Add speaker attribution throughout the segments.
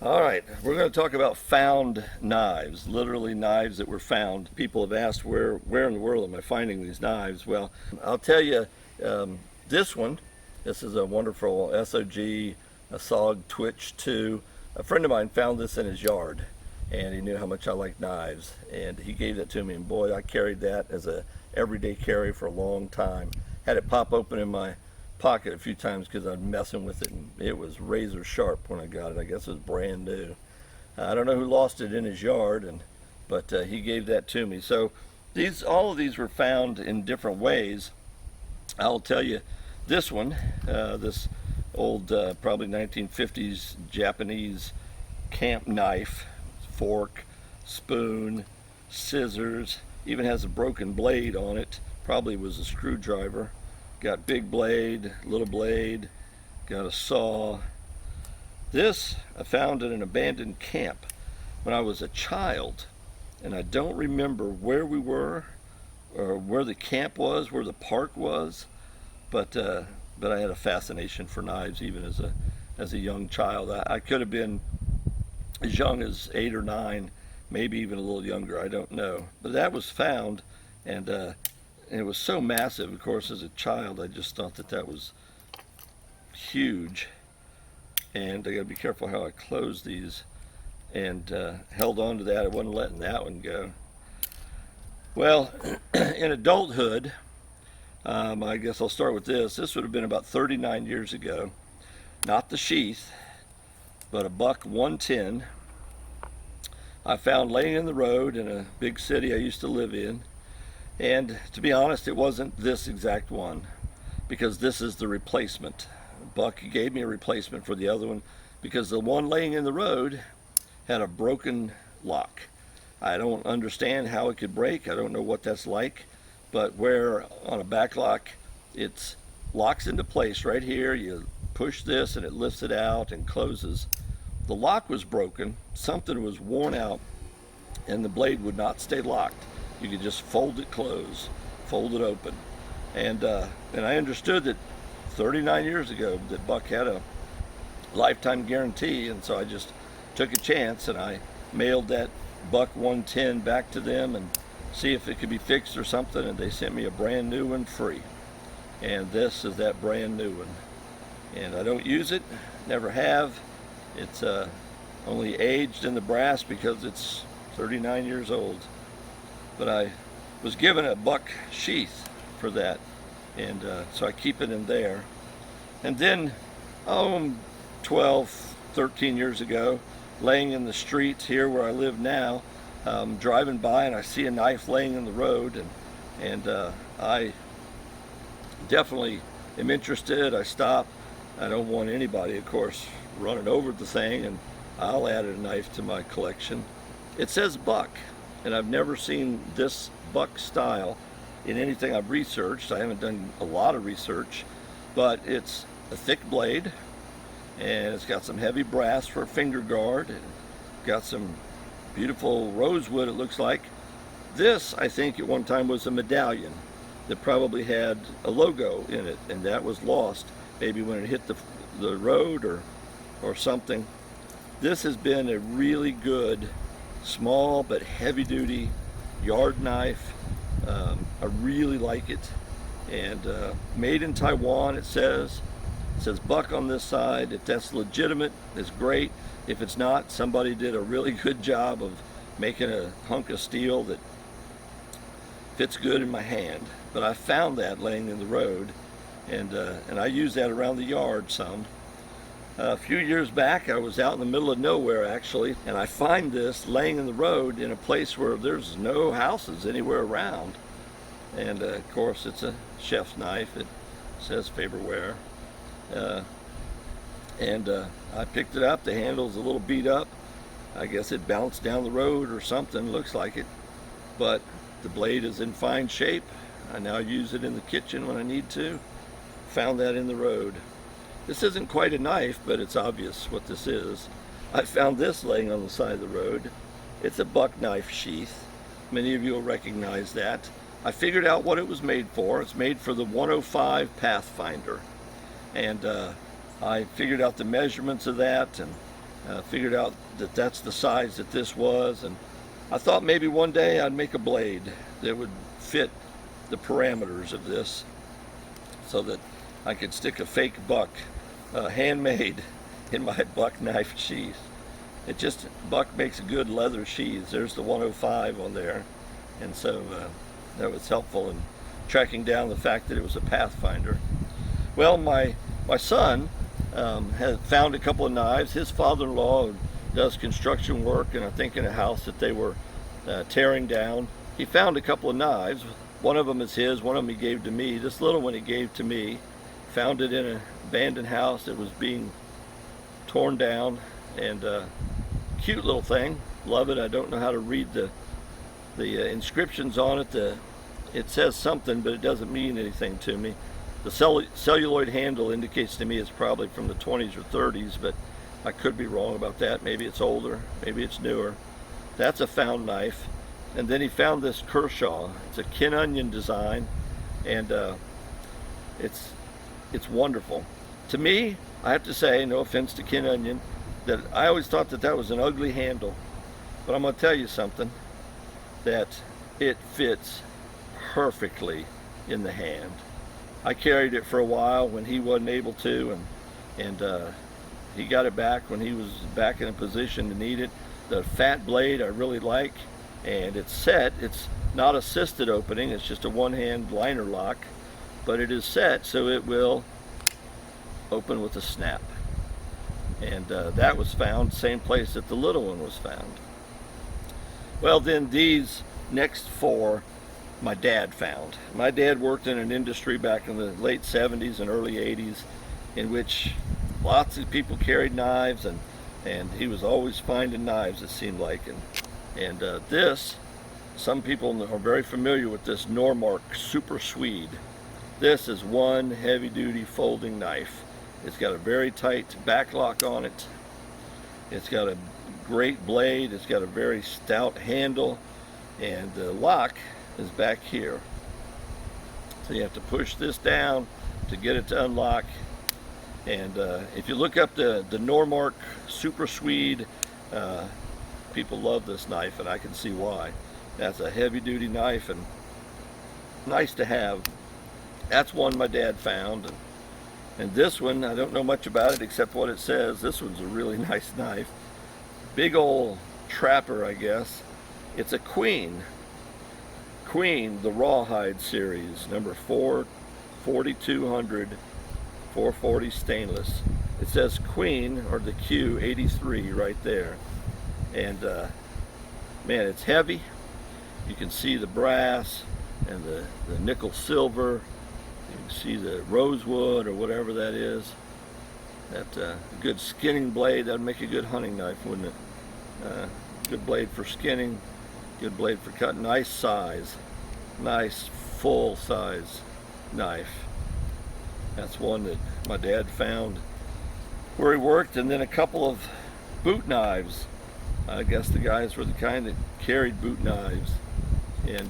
Speaker 1: All right, we're going to talk about found knives, literally knives that were found. People have asked where in the world am I finding these knives? Well, I'll tell you, um, this one, this is a wonderful SOG, a SOG Twitch 2. A friend of mine found this in his yard, and he knew how much I like knives, and he gave that to me. And boy, I carried that as a everyday carry for a long time. Had it pop open in my pocket a few times because I was messing with it, and it was razor sharp when I got it. I guess it was brand new. I don't know who lost it in his yard, but he gave that to me. So all of these were found in different ways. I'll tell you, this one, this old probably 1950s Japanese camp knife, fork, spoon, scissors, even has a broken blade on it. Probably was a screwdriver. Got big blade, little blade, got a saw. This I found in an abandoned camp when I was a child, and I don't remember where we were or where the camp was, where the park was, but I had a fascination for knives even as a young child. I could have been as young as 8 or 9, maybe even a little younger. I don't know, but that was found, and it was so massive. Of course, as a child, I just thought that was huge. And I got to be careful how I close these, and held on to that. I wasn't letting that one go. Well, in adulthood, I guess I'll start with this. This would have been about 39 years ago. Not the sheath, but a buck 110. I found laying in the road in a big city I used to live in. And to be honest, it wasn't this exact one, because this is the replacement. Buck gave me a replacement for the other one because the one laying in the road had a broken lock. I don't understand how it could break. I don't know what that's like, but where on a back lock it locks into place right here, you push this and it lifts it out and closes. The lock was broken, something was worn out, and the blade would not stay locked. You could just fold it closed, fold it open. And I understood that 39 years ago that Buck had a lifetime guarantee, and so I just took a chance and I mailed that Buck 110 back to them and see if it could be fixed or something, and they sent me a brand new one free. And this is that brand new one. And I don't use it, never have. It's only aged in the brass because it's 39 years old. But I was given a buck sheath for that, and so I keep it in there. And then, 12, 13 years ago, laying in the street here where I live now, driving by and I see a knife laying in the road, and I definitely am interested. I stop. I don't want anybody, of course, running over the thing, and I'll add a knife to my collection. It says buck, and I've never seen this buck style in anything I've researched. I haven't done a lot of research, but it's a thick blade, and it's got some heavy brass for a finger guard, and got some beautiful rosewood, it looks like. This, I think, at one time was a medallion that probably had a logo in it, and that was lost, maybe when it hit the road or something. This has been a really good small but heavy duty yard knife. I really like it, and made in Taiwan. It says buck on this side. If that's legitimate, it's great. If it's not, somebody did a really good job of making a hunk of steel that fits good in my hand. But I found that laying in the road, and I use that around the yard some. A few years back, I was out in the middle of nowhere actually, and I find this laying in the road in a place where there's no houses anywhere around. And of course, it's a chef's knife. It says Faberware. I picked it up. The handle's a little beat up. I guess it bounced down the road or something, looks like it. But the blade is in fine shape. I now use it in the kitchen when I need to. Found that in the road. This isn't quite a knife, but it's obvious what this is. I found this laying on the side of the road. It's a buck knife sheath. Many of you will recognize that. I figured out what it was made for. It's made for the 105 Pathfinder. And I figured out the measurements of that, and Figured out that that's the size that this was, and I thought maybe one day I'd make a blade that would fit the parameters of this so that I could stick a fake buck, handmade, in my buck knife sheath. Buck makes a good leather sheath. There's the 105 on there, and so that was helpful in tracking down the fact that it was a Pathfinder. Well, my son had found a couple of knives. His father-in-law does construction work, and I think in a house that they were tearing down. He found a couple of knives. One of them is his, one of them he gave to me. This little one he gave to me. Found it in an abandoned house that was being torn down, and cute little thing. Love it. I don't know how to read the inscriptions on it. It says something, but it doesn't mean anything to me. The celluloid handle indicates to me it's probably from the 20s or 30s, but I could be wrong about that. Maybe it's older, maybe it's newer. That's a found knife. And then he found this Kershaw. It's a Kin Onion design, and it's wonderful. To me, I have to say, no offense to Kin Onion, that I always thought that was an ugly handle. But I'm going to tell you something, that it fits perfectly in the hand. I carried it for a while when he wasn't able to, and he got it back when he was back in a position to need it. The fat blade I really like, and it's set. It's not assisted opening, it's just a one-hand liner lock, but it is set so it will open with a snap. And that was found same place that the little one was found. Well, then these next four my dad found. My dad worked in an industry back in the late 70s and early 80s in which lots of people carried knives, and he was always finding knives, it seemed like. And this, some people are very familiar with this Normark Super Swede. This is one heavy-duty folding knife. It's got a very tight back lock on it. It's got a great blade. It's got a very stout handle, and the lock is back here. So you have to push this down to get it to unlock. And if you look up the Normark Super Swede, people love this knife, and I can see why. That's a heavy-duty knife and nice to have. That's one my dad found, and this one, I don't know much about it except what it says. This one's a really nice knife. Big old trapper, I guess. It's a Queen, the Rawhide series, number 4200, 440 stainless. It says Queen, or the Q83 right there. And man, it's heavy. You can see the brass and the nickel silver. You can see the rosewood or whatever that is. That good skinning blade, that'd make a good hunting knife, wouldn't it? Good blade for skinning, good blade for cutting. Nice size, nice full size knife. That's one that my dad found where he worked. And then a couple of boot knives. I guess the guys were the kind that carried boot knives. And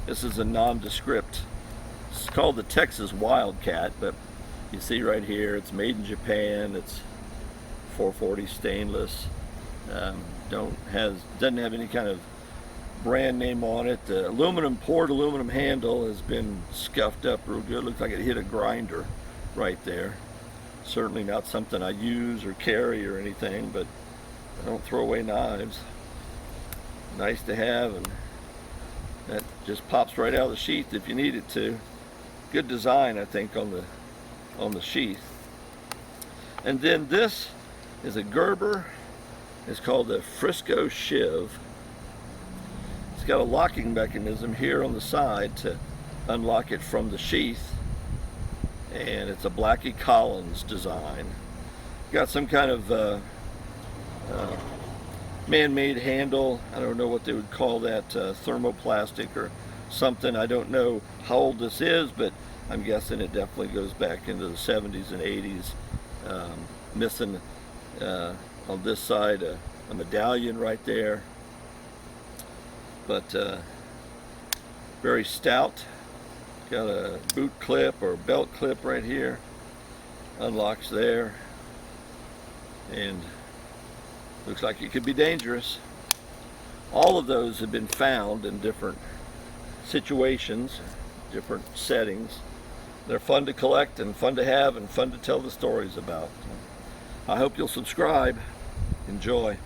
Speaker 1: this is a nondescript. It's called the Texas Wildcat, but you see right here, it's made in Japan. It's 440 stainless. Doesn't have any kind of brand name on it. The poured aluminum handle has been scuffed up real good. Looks like it hit a grinder right there. Certainly not something I use or carry or anything, but I don't throw away knives. Nice to have, and that just pops right out of the sheath if you need it to. Good design, I think, on the sheath. And then this is a Gerber. It's called the Frisco Shiv. It's got a locking mechanism here on the side to unlock it from the sheath, and it's a Blackie Collins design. Got some kind of man-made handle. I don't know what they would call that, thermoplastic or something. I don't know how old this is, but I'm guessing it definitely goes back into the 70s and 80s. Missing on this side a medallion right there, but very stout. Got a boot clip or belt clip right here, unlocks there, and Looks like it could be dangerous. All of those have been found in different situations, different settings. They're fun to collect and fun to have and fun to tell the stories about. I hope you'll subscribe. Enjoy.